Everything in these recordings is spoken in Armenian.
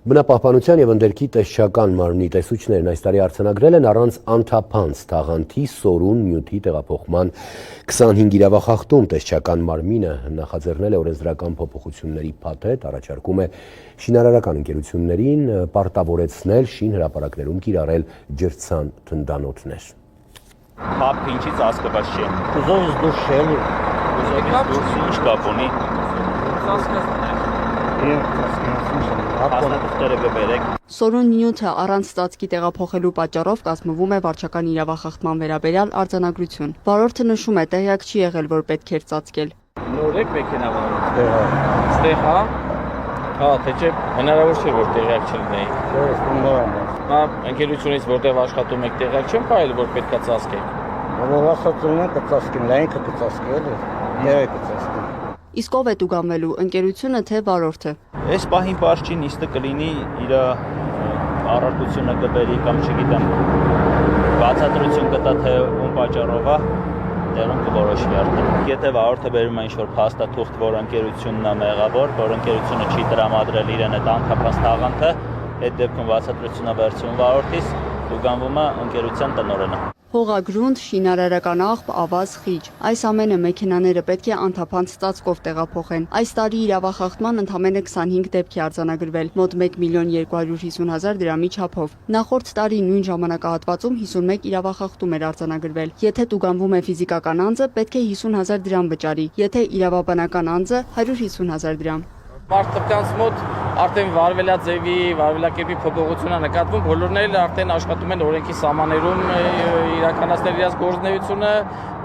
Բնապահպանության և ընդերքի տեսչական մարմնի տեսուչներն այս տարի արձանագրել են առանց անթափանց թաղանթի սորուն նյութի տեղափոխման 25 իրավախախտում։ Տեսչական մարմինը նախաձեռնել է օրենսդրական փոփոխությունների փաթեթ, առաջարկում է շինարարական ընկերություններին պարտավորեցնել շինհրապարակներում կիրառել ջրցան թնդանոթներ։ Փափ ինչից ասկված չէ։ Կուզովից դուրս չէ, էլի։ Կուզովից դուրս ինչ կապ ունի։ Սորուն նյութը առանց ծածկի տեղափոխելու պատճառով կազմվում է վարչական իրավախախտման վերաբերյալ արձանագրություն։ Վարորդը նշում է, տեղյակ չի եղել, որ պետք էր ծածկել։ Նոր եք մեքենա վարում։ Ստեղ հա։ Հա, թե չէ հնարավոր չէ որ տեղյակ չլինեի։ Նա ընկերությունից որտեղ աշխատում եք տեղյակ չեմ եղել որ պետքա ծածկեք։ Որ ասած ունեն կծածկեն, լայնքը կծածկի էլի։ Երեք կծածկի։ Իսկ ով է տուգանվելու, ընկերությունը թե վարորդը։ Այս պահին բարձ չի նիստը կլինի իր առարկությունը կբերի կամ չգիտեմ բացատրություն կտա թե ում պատճառով է տեղում կորոշվի արդեն։ Եթե վարորդը բերում է ինչ-որ փաստաթուղթ, որ ընկերությունն է մեղավոր, որ ընկերությունը չի տրամադրել իրեն այդ անթափանց թաղանթը, այդ դեպքում բացատրությունը վերցվում վարորդից, տուգանվում է ընկերության տնօրենը։ Հողագրունդ, շինարարական աղբ, ավազ, խիճ։ Այս ամենը մեքենաները պետք է անթափանց ծածկով տեղափոխեն։ Այս տարի իրավախախտման ընդամենը 25 դեպք է արձանագրվել, մոտ 1.250.000 դրամի չափով։ Նախորդ տարի նույն ժամանակահատվածում 51 իրավախախտում էր արձանագրվել։ Եթե տուգանվում է ֆիզիկական անձը, պետք է 50.000 դրամ վճարի, եթե իրավաբանական անձը 150.000 դրամ։ Մարդկանց մոտ արդեն վարվելաձևի, վարվելակերպի փոփոխություն է նկատվում, բոլորն էլ արդեն աշխատում են օրենքի սահմաններում իրականացնել իրենց գործունեությունը,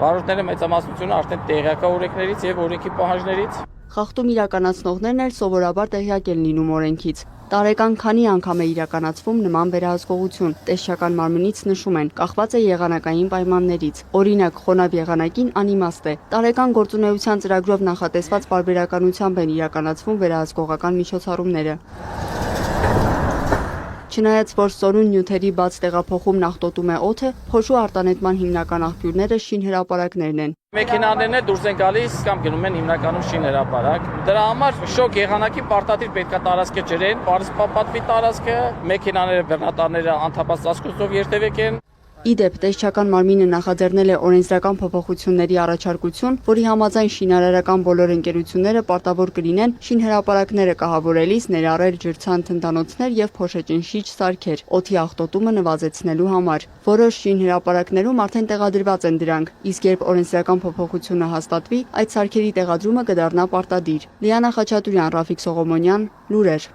վարորդները մեծամասնությունը արդեն տեղյակ է օրենքներից եւ օրենքի պահանջներից։ Խախտում իրականացնողներն էլ սովորաբար տեղյակ են լինում օրենքից։ Տարեկան քանի անգամ է իրականացվում նման վերահսկողություն, տեսչական մարմնից նշում են, կախված է եղանակային պայմաններից։ Օրինակ, խոնավ եղանակին անիմաստ է։ Տարեկան գործունեության ծրագրով նախատեսված պարբերականությամբ են իրականացվում վերահսկողական միջոցառումները։ Չնայած որ սորուն նյութերի բաց տեղափոխումն աղտոտում է օդը, փոշու արտանետման հիմնական աղբյուրները շինհրապարակներն են։ Մեքենաներն էլ դուրս են գալիս կամ գնում են հիմնականում շինհրապարակ։ Դրա համար շոկ եղանակի պարտադիր պետքա տարածքը ջրեն, պատվի տարածքը, մեքենաները, բեռնատարները անթափանց ծածկոցով երթևեք են։ Իդեպ, տեսչական մարմինը նախաձեռնել է օրենսդրական փոփոխությունների առաջարկություն, որի համաձայն շինարարական բոլոր ընկերությունները պարտավոր կլինեն շինհրապարակները կահավորելիս ներառել ջրցան թնդանոթներ եւ փոշեճնշիչ սարքեր, օդի աղտոտումը նվազեցնելու համար։ Որոշ շինհրապարակներում արդեն տեղադրված են դրանք, իսկ երբ օրենսդրական փոփոխությունը հաստատվի, այդ սարքերի տեղադրումը կդառնա պարտադիր։ Լիանա Խաչատուրյան, Ռաֆիկ Սողոմոնյան, լուրեր։